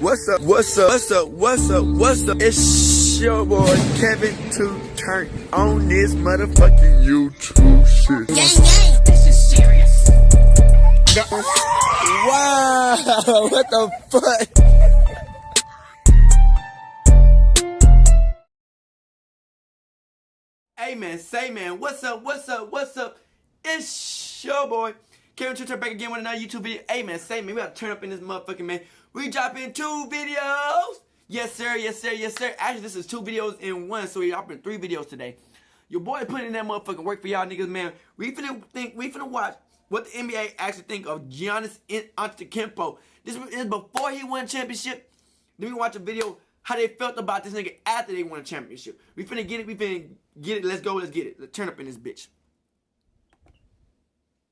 What's up? What's up? What's up? What's up? What's up? It's your boy Kevin to turn on this motherfucking YouTube shit. Gang, gang. This is serious. Wow! What the fuck? Hey man, say man, what's up? What's up? What's up? It's your boy Kevin to turn back again with another YouTube video. Hey man, say man, we gotta turn up in this motherfucking man. We dropping 2 videos. Yes sir, yes sir, yes sir. Actually, this is 2 videos in one, so we dropping 3 videos today. Your boy putting in that motherfucking work for y'all niggas, man. We finna watch what the NBA actually think of Giannis Antetokounmpo. This is before he won a championship. Then we watch a video how they felt about this nigga after they won a championship. We finna get it, let's go, let's get it. Let's turn up in this bitch.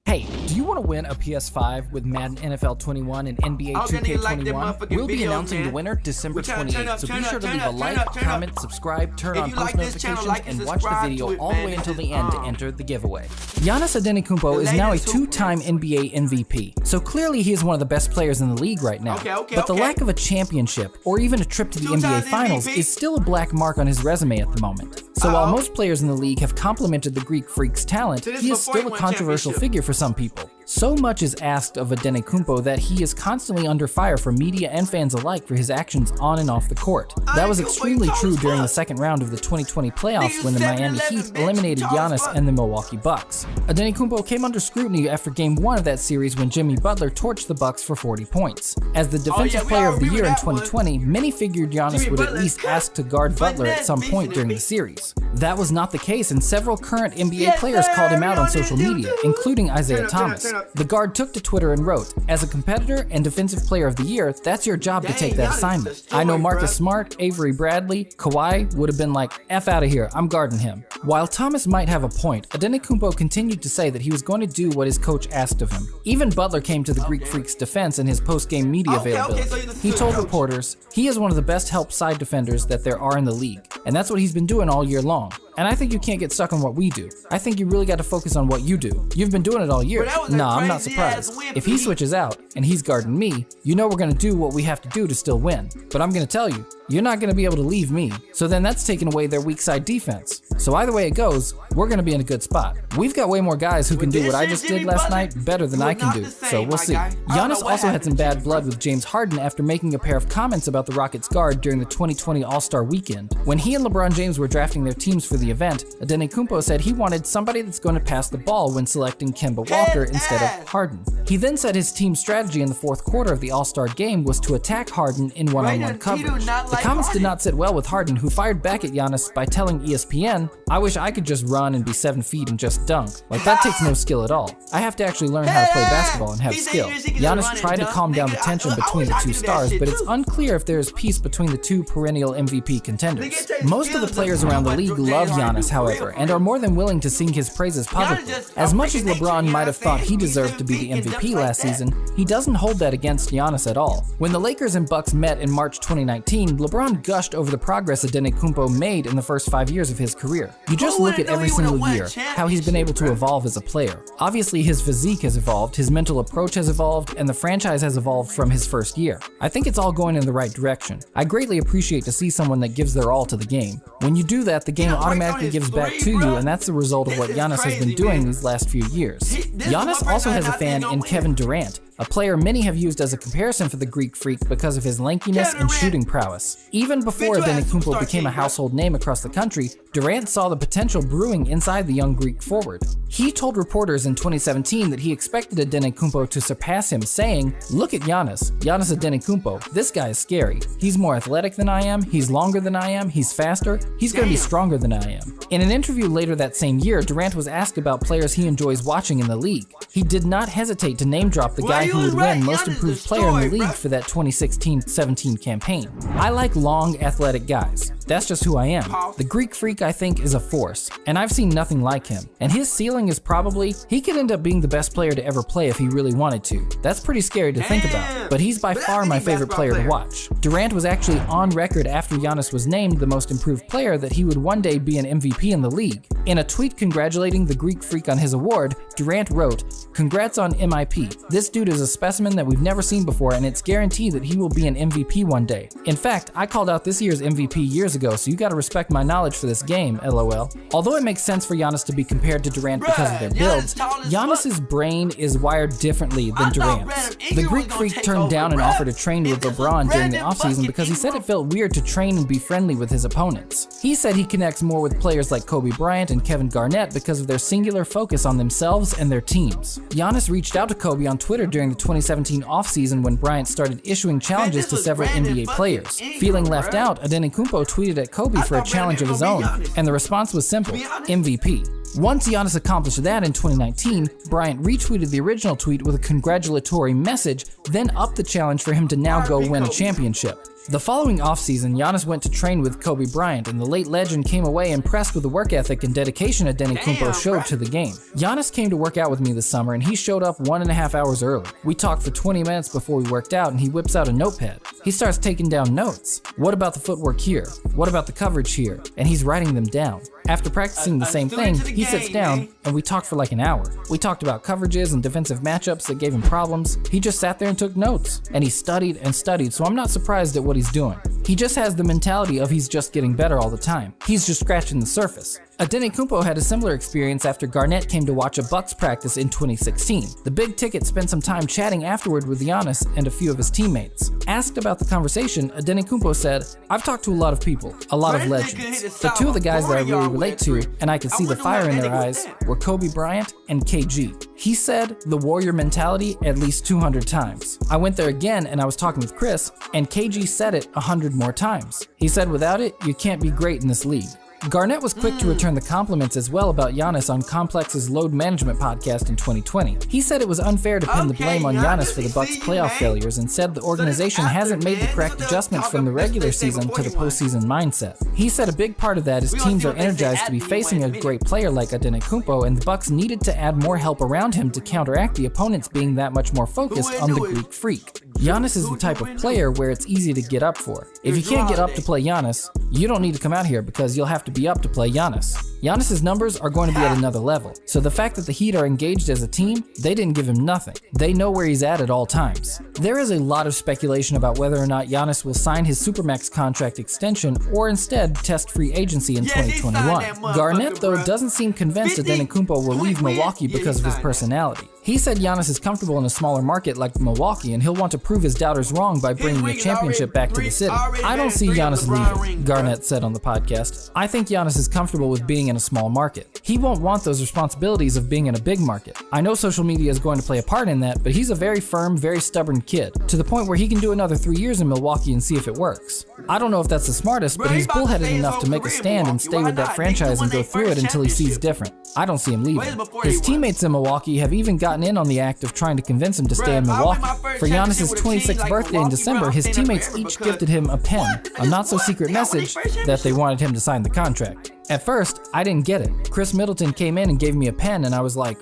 Hey, do you want to win a PS5 with Madden NFL 21 and NBA 2K21? We'll be announcing the winner December 28th, so be sure to leave a like, comment, subscribe, turn on post notifications, and watch the video all the way until the end to enter the giveaway. Giannis Antetokounmpo is now a 2-time NBA MVP, so clearly he is one of the best players in the league right now. But the lack of a championship, or even a trip to the NBA Finals, is still a black mark on his resume at the moment. So while most players in the league have complimented the Greek Freak's talent, he is still a controversial figure for some people. So much is asked of Antetokounmpo that he is constantly under fire from media and fans alike for his actions on and off the court. That was extremely true during the second round of the 2020 playoffs when the Miami Heat eliminated Giannis and the Milwaukee Bucks. Antetokounmpo came under scrutiny after Game 1 of that series when Jimmy Butler torched the Bucks for 40 points. As the Defensive Player of the Year in 2020, many figured Giannis would at least ask to guard Butler at some point during the series. That was not the case, and several current NBA players called him out on social media, including Isaiah Thomas. The guard took to Twitter and wrote, "As a competitor and Defensive Player of the Year, that's your job to take that assignment. I know Marcus Smart, Avery Bradley, Kawhi would have been like, F out of here, I'm guarding him." While Thomas might have a point, Antetokounmpo continued to say that he was going to do what his coach asked of him. Even Butler came to the Greek Freak's defense in his post-game media availability. He told reporters, "He is one of the best help side defenders that there are in the league, and that's what he's been doing all year long. And I think you can't get stuck on what we do. I think you really got to focus on what you do. You've been doing it all year." Nah, I'm not surprised. If he switches out and he's guarding me, you know we're gonna do what we have to do to still win. But I'm gonna tell you, you're not gonna be able to leave me. So then that's taking away their weak side defense. So either way it goes, we're gonna be in a good spot. We've got way more guys who can do what I just did last night better than I can do. So we'll see. Giannis also had some bad blood with James Harden after making a pair of comments about the Rockets guard during the 2020 All-Star Weekend. When he and LeBron James were drafting their teams for the event, Antetokounmpo said he wanted somebody that's going to pass the ball when selecting Kemba Walker instead of Harden. He then said his team's strategy in the fourth quarter of the All-Star game was to attack Harden in one-on-one coverage. The comments did not sit well with Harden, who fired back at Giannis by telling ESPN, "I wish I could just run and be 7 feet and just dunk. Like that takes no skill at all. I have to actually learn how to play basketball and have skill." Giannis tried to calm down the tension between the two stars, but it's unclear if there is peace between the two perennial MVP contenders. Most of the players around the league love Giannis, however, and are more than willing to sing his praises publicly. As much as LeBron might have thought he deserved to be the MVP last season, he doesn't hold that against Giannis at all. When the Lakers and Bucks met in March 2019, LeBron gushed over the progress Antetokounmpo made in the first 5 years of his career. You just look at every single year, how he's been able to evolve as a player. Obviously his physique has evolved, his mental approach has evolved, and the franchise has evolved from his first year. I think it's all going in the right direction. I greatly appreciate to see someone that gives their all to the game. When you do that, the game automatically gives back to you, and that's the result of what Giannis has been doing these last few years. Giannis also has a fan in Kevin Durant, a player many have used as a comparison for the Greek Freak because of his lankiness and shooting prowess. Even before Antetokounmpo became a household name across the country, Durant saw the potential brewing inside the young Greek forward. He told reporters in 2017 that he expected Antetokounmpo to surpass him, saying, "Look at Giannis Antetokounmpo, this guy is scary. He's more athletic than I am, he's longer than I am, he's faster, he's gonna be stronger than I am." In an interview later that same year, Durant was asked about players he enjoys watching in the league. He did not hesitate to name drop the guy who would win Most Improved Player in the league for that 2016-17 campaign. "I like long, athletic guys. That's just who I am. The Greek Freak, I think, is a force, and I've seen nothing like him. And his ceiling is probably, he could end up being the best player to ever play if he really wanted to. That's pretty scary to think about, but he's by far my favorite player to watch." Durant was actually on record after Giannis was named the Most Improved Player that he would one day be an MVP in the league. In a tweet congratulating the Greek Freak on his award, Durant wrote, "Congrats on MIP. This dude is is a specimen that we've never seen before, and it's guaranteed that he will be an MVP one day. In fact, I called out this year's MVP years ago, so you gotta respect my knowledge for this game, LOL. Although it makes sense for Giannis to be compared to Durant because of their builds, Giannis's brain is wired differently than Durant's. The Greek freak turned down an offer to train with LeBron during the offseason because he said it felt weird to train and be friendly with his opponents. He said he connects more with players like Kobe Bryant and Kevin Garnett because of their singular focus on themselves and their teams. Giannis reached out to Kobe on Twitter during the 2017 offseason when Bryant started issuing challenges to several NBA players. Feeling left out, Antetokounmpo tweeted at Kobe for a challenge of his own, and the response was simple: MVP. Once Giannis accomplished that in 2019, Bryant retweeted the original tweet with a congratulatory message, then upped the challenge for him to now go win a championship. The following offseason, Giannis went to train with Kobe Bryant, and the late legend came away impressed with the work ethic and dedication Antetokounmpo showed to the game. Giannis came to work out with me this summer, and he showed up 1.5 hours early. We talked for 20 minutes before we worked out, and he whips out a notepad. He starts taking down notes. What about the footwork here? What about the coverage here? And he's writing them down. After practicing the same thing, he sits down, and we talked for like an hour. We talked about coverages and defensive matchups that gave him problems. He just sat there and took notes, and he studied and studied, so I'm not surprised at what he's doing. He just has the mentality of he's just getting better all the time. He's just scratching the surface. Antetokounmpo had a similar experience after Garnett came to watch a Bucks practice in 2016. The Big Ticket spent some time chatting afterward with Giannis and a few of his teammates. Asked about the conversation, Antetokounmpo said, "I've talked to a lot of people, a lot of legends. The two of the guys that I really relate to, and I could see the fire in their eyes, were Kobe Bryant and KG. He said the warrior mentality at least 200 times. I went there again and I was talking with Chris, and KG said it 100 more times. He said without it, you can't be great in this league." Garnett was quick to return the compliments as well about Giannis on Complex's Load Management podcast in 2020. He said it was unfair to pin the blame on Giannis for the Bucks' playoff failures and said the organization hasn't made the correct adjustments from the regular season to the postseason mindset. He said a big part of that is teams are energized to be facing a great player like Antetokounmpo, and the Bucks needed to add more help around him to counteract the opponents being that much more focused on the Greek freak. Giannis is the type of player where it's easy to get up for. If you can't get up to play Giannis, you don't need to come out here because you'll have to be up to play Giannis. Giannis's numbers are going to be at another level, so the fact that the Heat are engaged as a team, they didn't give him nothing. They know where he's at all times. There is a lot of speculation about whether or not Giannis will sign his Supermax contract extension or instead test free agency in 2021. Garnett, though, doesn't seem convinced that Antetokounmpo will leave Milwaukee because of his personality. He said Giannis is comfortable in a smaller market like Milwaukee, and he'll want to prove his doubters wrong by bringing a championship back to the city. "I don't see Giannis leaving," Garnett said on the podcast. "I think Giannis is comfortable with being in a small market. He won't want those responsibilities of being in a big market. I know social media is going to play a part in that, but he's a very firm, very stubborn kid, to the point where he can do another 3 years in Milwaukee and see if it works. I don't know if that's the smartest, but he's bullheaded enough to make a stand and stay with that franchise and go through it until he sees different. I don't see him leaving." His teammates in Milwaukee have even gotten in on the act of trying to convince him to stay in Milwaukee. For Giannis' 26th birthday in December, his teammates each gifted him a pen, a not-so-secret message that they wanted him to sign the contract. At first, I didn't get it. Chris Middleton came in and gave me a pen, and I was like,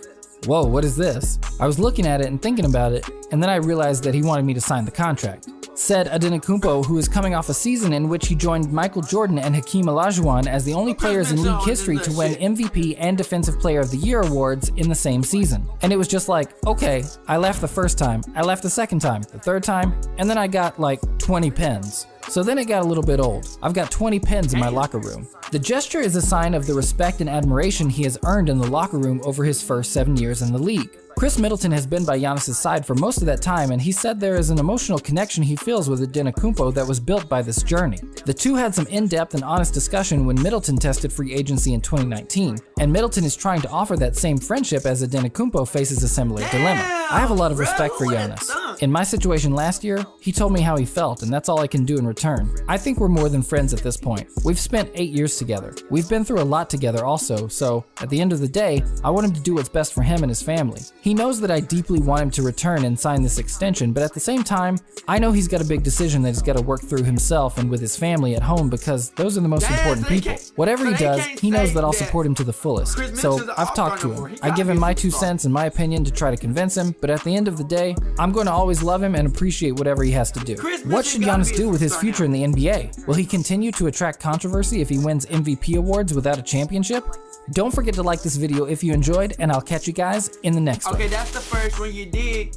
whoa, what is this? I was looking at it and thinking about it, and then I realized that he wanted me to sign the contract. Said Antetokounmpo, who is coming off a season in which he joined Michael Jordan and Hakeem Olajuwon as the only players in league history to win MVP and Defensive Player of the Year awards in the same season. And it was just like, okay, I laughed the first time, I laughed the second time, the third time, and then I got like 20 pens. So then it got a little bit old. I've got 20 pens in my locker room. The gesture is a sign of the respect and admiration he has earned in the locker room over his first 7 years in the league. Chris Middleton has been by Giannis' side for most of that time, and he said there is an emotional connection he feels with Antetokounmpo that was built by this journey. The two had some in-depth and honest discussion when Middleton tested free agency in 2019, and Middleton is trying to offer that same friendship as Antetokounmpo faces a similar dilemma. I have a lot of respect for Giannis. In my situation last year, he told me how he felt, and that's all I can do in return. I think we're more than friends at this point. We've spent 8 years together. We've been through a lot together also, so at the end of the day, I want him to do what's best for him and his family. He knows that I deeply want him to return and sign this extension, but at the same time, I know he's got a big decision that he's got to work through himself and with his family at home, because those are the most important people. Whatever he does, he knows that I'll support him to the fullest. So I've talked to him. I give him my 2 cents and my opinion to try to convince him, but at the end of the day, I'm going to always love him and appreciate whatever he has to do. What should Giannis do with his future in the NBA? Will he continue to attract controversy if he wins MVP awards without a championship? Don't forget to like this video if you enjoyed, and I'll catch you guys in the next one. Okay, that's the first one, you dig?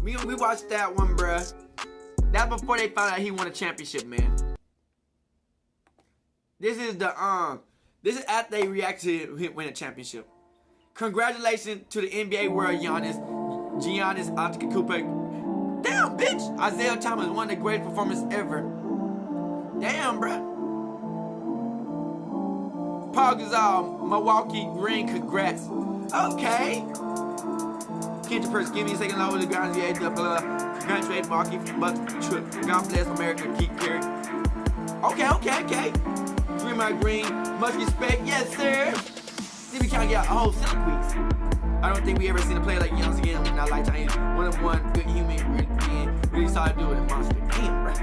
We watched that one, bruh. That's before they found out he won a championship, man. This is after they reacted to him win a championship. Congratulations to the NBA world, Giannis, Antetokounmpo. Damn, bitch! Isaiah Thomas, one of the greatest performances ever. Damn, bruh. Paul Gasol, Milwaukee ring, congrats. Okay. Kendrick Perkins, give me a second low with the ground. Yeah, blah, blah, blah. Congratulate Milwaukee, but God bless America, keep carrying. Okay. Draymond Green, much respect, yes sir. See, we can't get a whole 7 weeks. I don't think we ever seen a player like Giannis again in our lifetime. One good human, really solid dude, a monster. Damn, bro.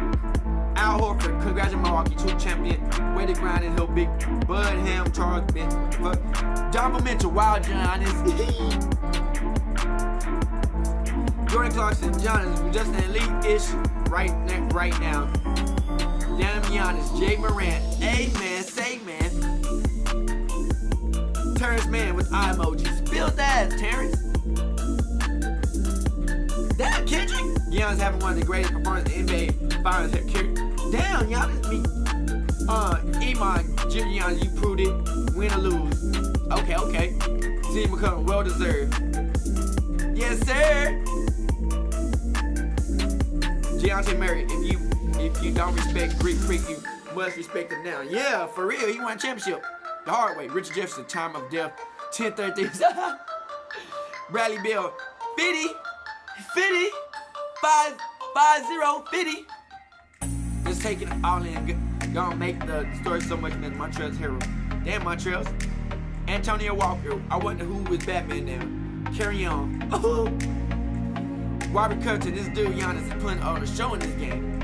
Al Horford, congratulations Milwaukee, true champion. Way to grind and hill, big Bud, Ham, Charles, Ben, Donovan Mitchell, Wild Giannis. Jordan Clarkson, Giannis, we're just an elite-ish right now. Damn Giannis, Jay Morant, amen, say man. Terrence Mann with eye emojis. Spill that, Terrence. Damn, Kendrick. Giannis having one of the greatest performances in the NBA Finals. Damn, Giannis me. Iman, Giannis, you proved it. Win or lose. Okay. Team McCollum, well deserved. Yes, sir. Deontay Murray, if you don't respect Greek Freak, you must respect him now. Yeah, for real, he won a championship. The hard way. Richard Jefferson, time of death, 10-13. Bradley Beal, 50, 50. Just taking it all in. Gonna make the story so much better. Montreal's hero. Damn, Montreal's. Antonio Walker. I wonder who was Batman now. Carry on. Robert Covington, this dude Giannis is putting on a show in this game.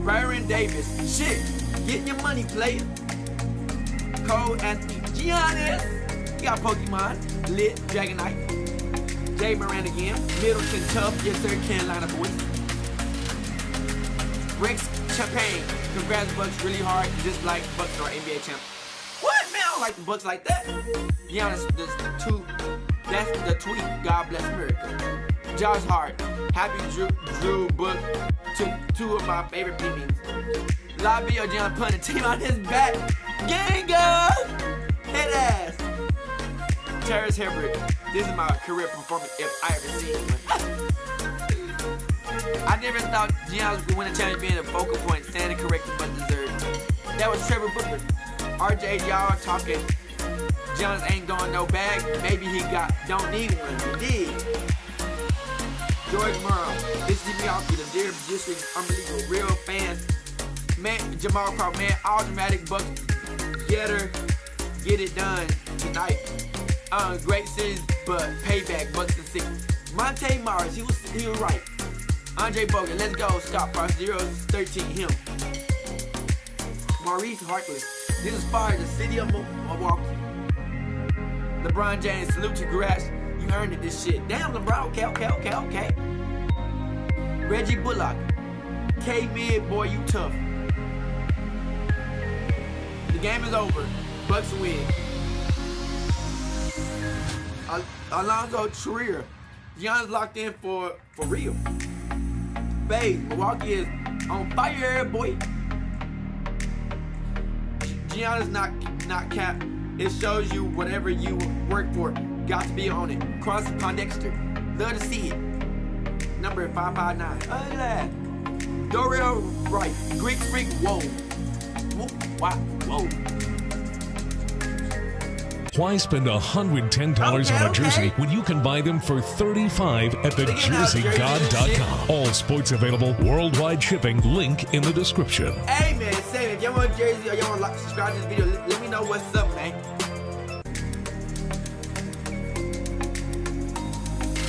Byron Davis, shit, getting your money, player. Cole Anthony, Giannis, you got Pokemon, Lit, Dragonite, Jay Moran again, Middleton, Tough, yes sir, Carolina boys. Rex Champagne, congrats Bucks, really hard, just like Bucks are NBA champ. What, man, I don't like the Bucks like that. Giannis, that's the tweet, God bless America. Josh Hart, happy Drew Book, two of my favorite memes. Labio John putting a team on his back. Gango! Head ass. Terrence Hebert, this is my career performance if I ever seen one. I never thought Giannis would win a challenge being a focal point, standing corrected but deserved. That was Trevor Booker. RJ, y'all talking. Giannis ain't going no bag. Maybe he don't need one. He did. George Murrow, this is Milwaukee, the dear district, unbelievable, real fans. Man, Jamal Crawford, man, all dramatic Bucks. Get it done tonight. Great series, but payback, Bucks and 6. Monte Morris, he was right. Andre Bogut, let's go. Scott Frost, 0-13, him. Maurice Harkless, this is fire, the city of Milwaukee. LeBron James, salute to Grass. You earned it, this shit. Damn, LeBron, okay. Reggie Bullock, K-Mid, boy, you tough. The game is over. Bucks win. Alonzo Trier, Giannis locked in for real. Babe, Milwaukee is on fire, boy. Giannis not cap. It shows you whatever you work for, got to be on it. Cross Pondexter, love to see it. Number 559. Doriel Wright, Greek Freak, whoa. Why spend $110 on a jersey when you can buy them for $35 at thejerseygod.com? All sports available, worldwide shipping, link in the description. Hey man, say if y'all want a jersey or y'all want to subscribe to this video, let me know what's up, man.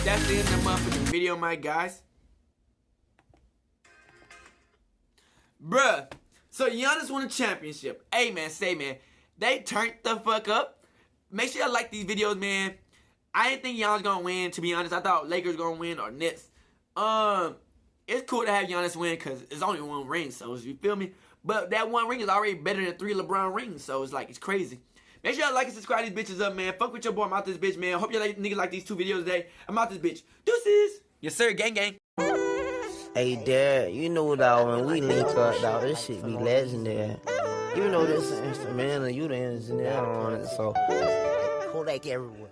That's the end of the motherfucking video, my guys. Bruh, so Giannis won a championship. Hey man, say man, they turned the fuck up. Make sure y'all like these videos, man. I didn't think Giannis gonna win, to be honest. I thought Lakers gonna win or Nets. It's cool to have Giannis win because it's only one ring, so you feel me? But that one ring is already better than 3 LeBron rings, so it's like, it's crazy. Make sure y'all like and subscribe these bitches up, man. Fuck with your boy. I'm out this bitch, man. Hope y'all niggas like these 2 videos today. I'm out this bitch. Deuces. Yes, sir. Gang, gang. Hey, Dad, you know, dog, when we link up, dog, this shit be legendary. Even though this instrumental, you the engineer on it, so Kodak everywhere.